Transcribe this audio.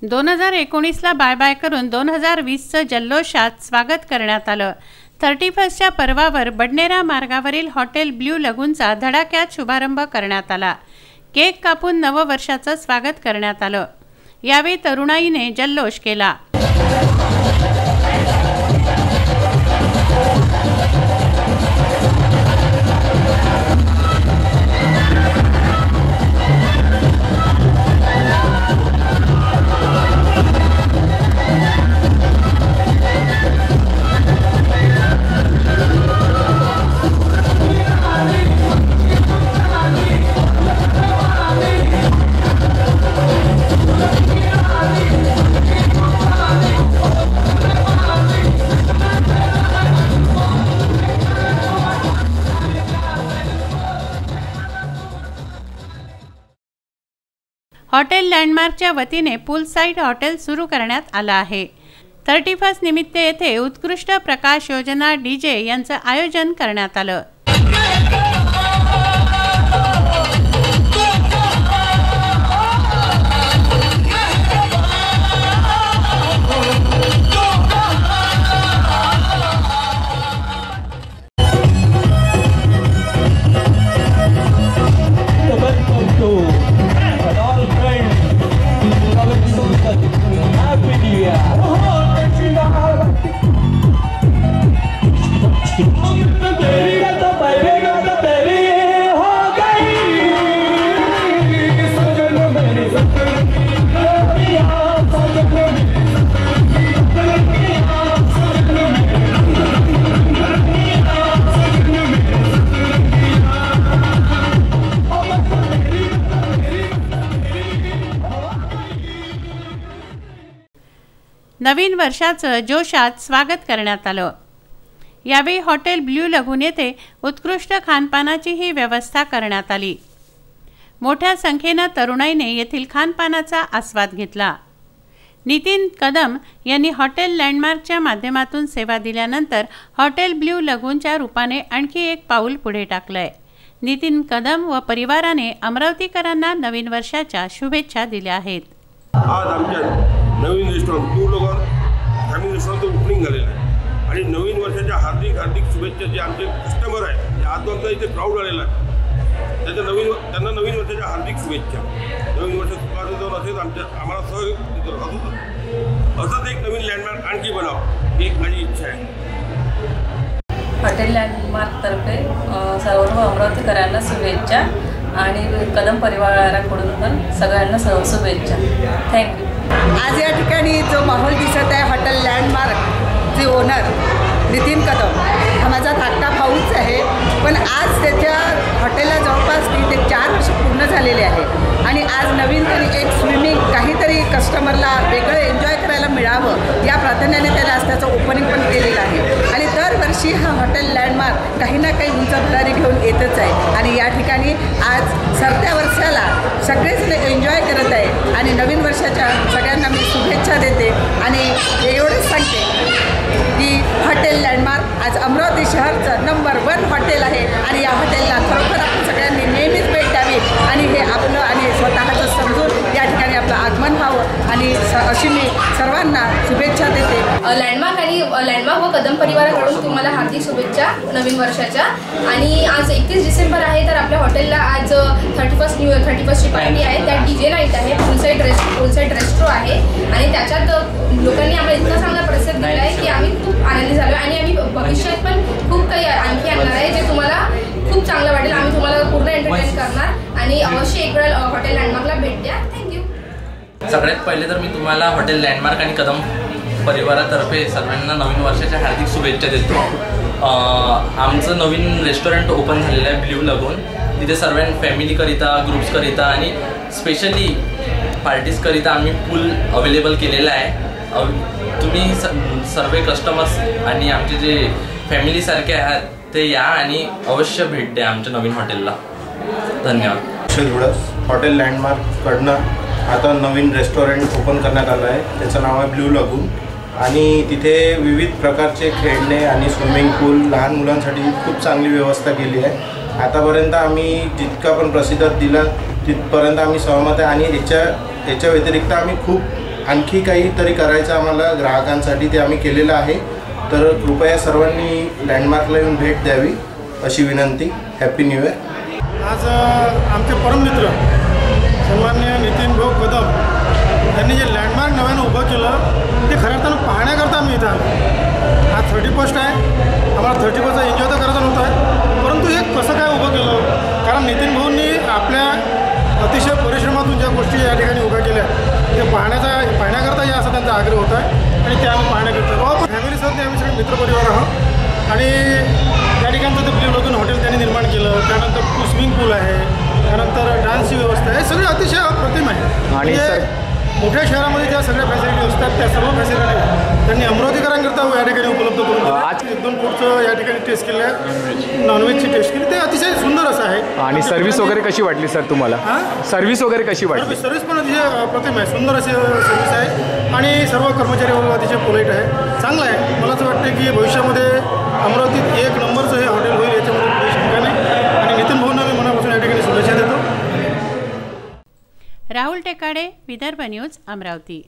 2019ला bye bye करून 2020चं जल्लोषात स्वागत करण्यात आलं। 31च्या पर्वावर बडनेरा मार्गावरील हॉटेल ब्ल्यू लगूनचा धडाक्यात शुभारंभ करण्यात आला। केक कापून नववर्षाचं स्वागत करण्यात आलं। यावेळी तरुणाईने जल्लोष केला। हॉटेल लँडमार्कच्या वतीने पूल साइड हॉटेल सुरू करण्यात आलं आहे। 31 निमित्त येथे उत्कृष्ट प्रकाश योजना डीजे यांचं आयोजन करण्यात आलं। नवीन वर्षाचं जोशात स्वागत करण्यात आलं। यावेळी हॉटेल ब्ल्यू लगून येथे उत्कृष्ट खानपानाचीही व्यवस्था करण्यात आली। मोठ्या संख्येने तरुणाईने येथील खानपानाचा आस्वाद घेतला। नितीन कदम यांनी हॉटेल लँडमार्कच्या माध्यमातून सेवा दिल्यानंतर हॉटेल ब्ल्यू लगूनच्या रूपाने आणखी एक पाऊल पुढे टाकलंय। नितीन कदम व परिवाराने अमरावतीकरांना नवीन वर्षाच्या शुभेच्छा दिल्या आहेत। आज आमच्या नवीन रेस्टॉरंट ब्ल्यू लगून फॅमिली रेस्टॉरंटचं ओपनिंग झालेलं आहे आणि नवीन वर्षाच्या हार्दिक शुभेच्छा। जे आमचे कस्टमर आहे आज आमचा इथे क्राऊड आलेला आहे त्यांना नवीन वर्षाच्या हार्दिक शुभेच्छा। नवीन वर्ष सुखाचं जाऊन असेल आम्हाला सहयोग असंच एक नवीन लँडमार्क आणखी बनावं ही एक माझी इच्छा आहे। हॉटेल लँडमार्कतर्फे सर्व अमरावतीकरांना शुभेच्छा आणि कदम परिवाराकडून पण सगळ्यांना शुभेच्छा। थँक्यू। आज या ठिकाणी जो माहोल दिसत आहे हॉटेल लँडमार्कचे ओनर नितीन कदम हा माझा धाकटा भाऊच आहे, पण आज त्याच्या हॉटेलला जवळपास 3 ते 4 वर्ष पूर्ण झालेले आहे आणि आज नवीन तरी एक स्विमिंग काहीतरी कस्टमरला वेगळं एन्जॉय करायला मिळावं या प्राधान्याने त्याने आज त्याचं ओपनिंग पण केलेलं आहे आणि दरवर्षी हा हॉटेल लँडमार्क काही ना काही उंच भरारी घेऊन येतच आहे आणि या ठिकाणी आज सरत्या वर्षाला सगळेच एन्जॉय करत आहे आणि नवीन वर्षाच्या सगळ्यांना मी शुभेच्छा देते आणि एवढंच सांगते की हॉटेल लँडमार्क आज अमरावती शहरचं नंबर 1 हॉटेल आहे आणि या हॉटेलला खरोखर आपण सगळ्यांनी नेहमीच भेट द्यावी आणि हे आपलं आणि स्वतःचं समजून या ठिकाणी आपलं आगमन व्हावं आणि अशी मी सर्वांना शुभेच्छा देते। लँडमार्क व कदम परिवाराकडून तुम्हाला हार्दिक शुभेच्छा नवीन वर्षाच्या। आणि आज 31 डिसेंबर आहे तर आपल्या हॉटेलला आज 31ची पार्टी आहे, त्यात डीजे नाईट आहे, फुल साइड रेस्ट्रो आहे आणि त्याच्यात लोकांनी आम्हाला इतका चांगला प्रतिसाद दिला आहे की आम्ही खूप आनंदी झालो आणि आम्ही भविष्यात पण खूप काही आणखी आणणार आहे जे तुम्हाला खूप चांगलं वाटेल। आम्ही तुम्हाला पूर्ण एंटरटेन करणार आणि अवश्य एक वेळ हॉटेल लँडमार्कला भेट द्या। थँक्यू। सगळ्यात पहिले तर मी तुम्हाला हॉटेल लँडमार्क आणि कदम परिवारातर्फे सर्वांना नवीन वर्षाच्या हार्दिक शुभेच्छा देतो। आमचं नवीन रेस्टॉरंट ओपन झालेलं आहे ब्ल्यू लगून। तिथे सर्व फॅमिलीकरिता ग्रुप्सकरिता आणि स्पेशली पार्टीजकरिता आम्ही पूल अवेलेबल केलेलं आहे। तुम्ही सर्व कस्टमर्स आणि आमचे जे फॅमिलीसारखे आहात ते या आणि अवश्य भेट द्या आमच्या नवीन हॉटेलला। धन्यवाद। हॉटेल लँडमार्ककडनं आता नवीन रेस्टॉरंट ओपन करण्यात आलं आहे, त्याचं नाव आहे ब्ल्यू लगून आणि तिथे विविध प्रकारचे खेळणे आणि स्विमिंग पूल लहान मुलांसाठी खूप चांगली व्यवस्था केली आहे। आतापर्यंत आम्ही जितका पण प्रसिद्ध दिला तिथपर्यंत आम्ही सहमत आहे आणि याच्या व्यतिरिक्त आम्ही खूप आणखी काहीतरी करायचं आम्हाला ग्राहकांसाठी, ते आम्ही केलेलं आहे. तर कृपया सर्वांनी लँडमार्कला येऊन भेट द्यावी अशी विनंती. Happy new year. आज आमचे परममित्र सन्माननीय नितीन भाऊ कदम यांनी जे लँडमार्क नव्यानं उभं केलं ते खऱ्या अर्थानं पाहण्याकरता आम्ही इथं आलो. आज 31 आहे. आम्हाला 31चा एन्जॉय तर करायचा नव्हता आहे, परंतु हे कसं काय उभं केलं, कारण नितीन भाऊंनी आपल्या अतिशय परिश्रमातून ज्या गोष्टी या ठिकाणी उभ्या केल्या ते पाहण्याकरता या असा त्यांचा आग्रह होता आहे आणि ते आम्ही पाहण्याकरता फॅमिलीसह ते आम्ही सगळे मित्रपरिवार आहोत. आणि त्या ठिकाणचं ते ब्ल्यू लगून हॉटेल त्यांनी निर्माण केलं. त्यानंतर स्विमिंग पूल आहे, त्यानंतर डान्सची व्यवस्था आहे, सगळे अतिशय अप्रतिम आहे. आणि मोठ्या शहरामध्ये ज्या सगळ्या फॅसिलिटी असतात त्या सर्व फॅसिलिटी त्यांनी अमरावतीकरांकरता या ठिकाणी उपलब्ध करून आज 1-2 फूडचं या ठिकाणी टेस्ट केलं आहे, नॉनव्हेजची टेस्ट केली, ते अतिशय सुंदर असं आहे. आणि सर्व्हिस वगैरे कशी वाटली सर तुम्हाला? सर्व्हिस वगैरे कशी वाटली? सर्व्हिस पण अतिशय अप्रतिम आहे, सुंदर अशी सर्व्हिस आहे आणि सर्व कर्मचारी वर्ग अतिशय पोलाईट आहे, चांगलं आहे. मला असं वाटतं की भविष्यामध्ये अमरावतीत 1 नंबरचं हे हॉटेल होईल याच्यामध्ये ठिकाणी. आणि नितीन भाऊंना मी मनापासून या ठिकाणी शुभेच्छा देतो. राहुल टेकाडे, विदर्भ न्यूज, अमरावती.